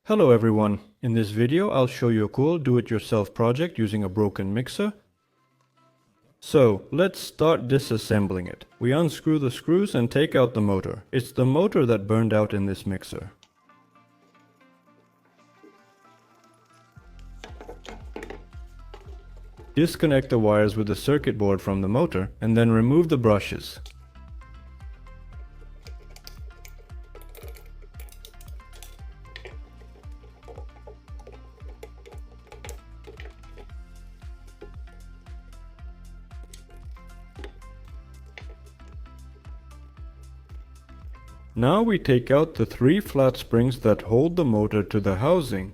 Hello everyone, in this video I'll show you a cool do-it-yourself project using a broken mixer. So let's start disassembling it. We unscrew the screws and take out the motor. It's the motor that burned out in this mixer. Disconnect the wires with the circuit board from the motor and then remove the brushes. Now we take out the 3 flat springs that hold the motor to the housing.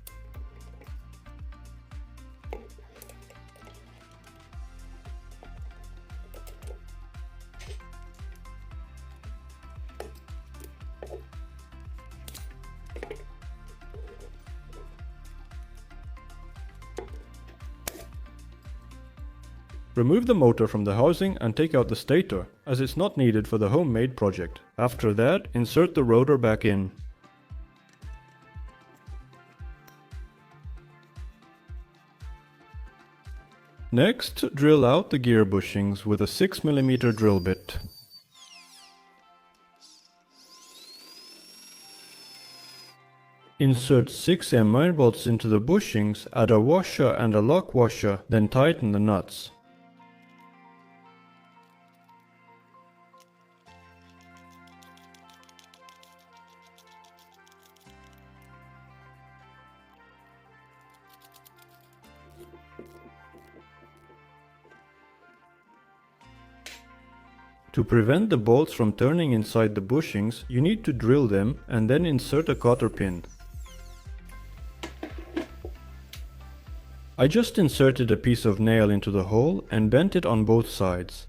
Remove the motor from the housing and take out the stator, as it's not needed for the homemade project. After that, insert the rotor back in. Next, drill out the gear bushings with a 6mm drill bit. Insert 6 M9 bolts into the bushings, add a washer and a lock washer, then tighten the nuts. To prevent the bolts from turning inside the bushings, you need to drill them and then insert a cotter pin. I just inserted a piece of nail into the hole and bent it on both sides.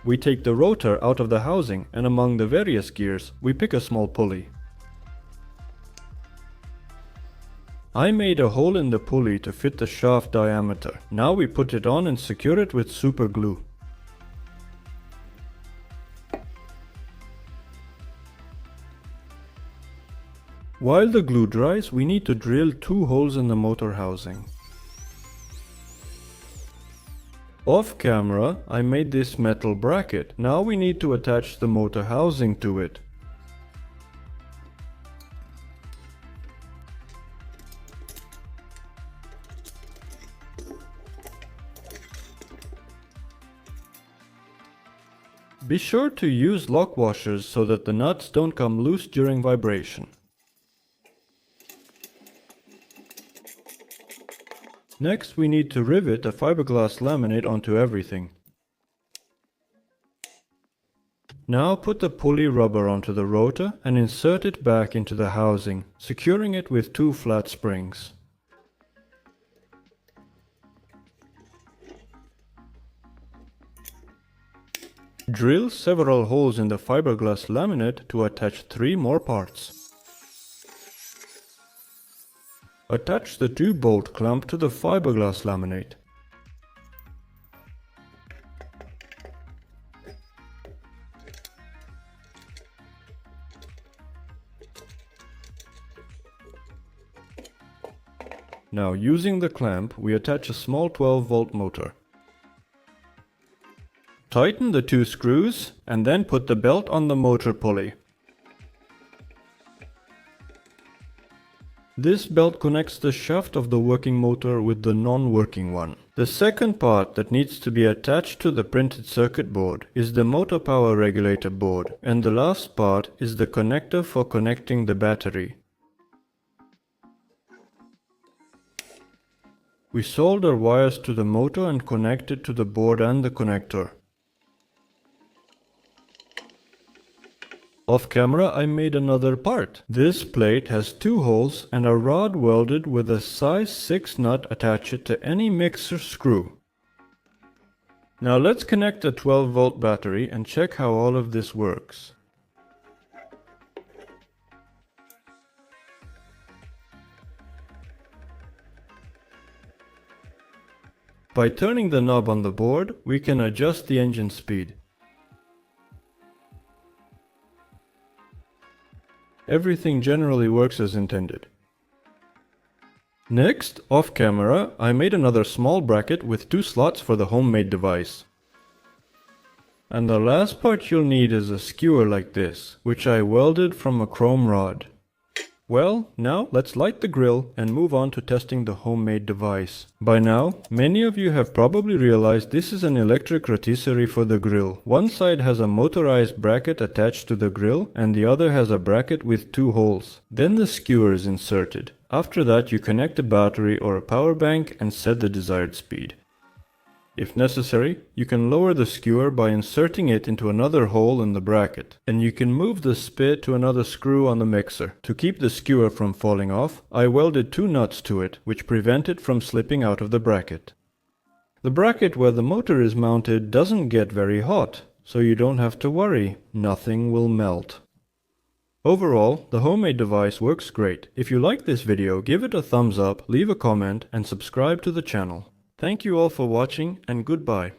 We take the rotor out of the housing and among the various gears we pick a small pulley. I made a hole in the pulley to fit the shaft diameter. Now we put it on and secure it with super glue. While the glue dries, we need to drill 2 holes in the motor housing. Off camera, I made this metal bracket. Now we need to attach the motor housing to it. Be sure to use lock washers so that the nuts don't come loose during vibration. Next, we need to rivet a fiberglass laminate onto everything. Now put the pulley rubber onto the rotor and insert it back into the housing, securing it with 2 flat springs. Drill several holes in the fiberglass laminate to attach 3 more parts. Attach the 2 bolt clamp to the fiberglass laminate. Now, using the clamp, we attach a small 12-volt motor. Tighten the 2 screws and then put the belt on the motor pulley. This belt connects the shaft of the working motor with the non-working one. The second part that needs to be attached to the printed circuit board is the motor power regulator board, and the last part is the connector for connecting the battery. We solder wires to the motor and connect it to the board and the connector. Off camera, I made another part. This plate has 2 holes and a rod welded with a size 6 nut attached to any mixer screw. Now let's connect a 12-volt battery and check how all of this works. By turning the knob on the board, we can adjust the engine speed. Everything generally works as intended. Next, off camera, I made another small bracket with 2 slots for the homemade device. And the last part you'll need is a skewer like this, which I welded from a chrome rod. Well, now let's light the grill and move on to testing the homemade device. By now, many of you have probably realized this is an electric rotisserie for the grill. One side has a motorized bracket attached to the grill and the other has a bracket with 2 holes. Then the skewer is inserted. After that, you connect a battery or a power bank and set the desired speed. If necessary, you can lower the skewer by inserting it into another hole in the bracket, and you can move the spit to another screw on the mixer. To keep the skewer from falling off, I welded 2 nuts to it, which prevent it from slipping out of the bracket. The bracket where the motor is mounted doesn't get very hot, so you don't have to worry, nothing will melt. Overall, the homemade device works great. If you like this video, give it a thumbs up, leave a comment, and subscribe to the channel. Thank you all for watching, and goodbye.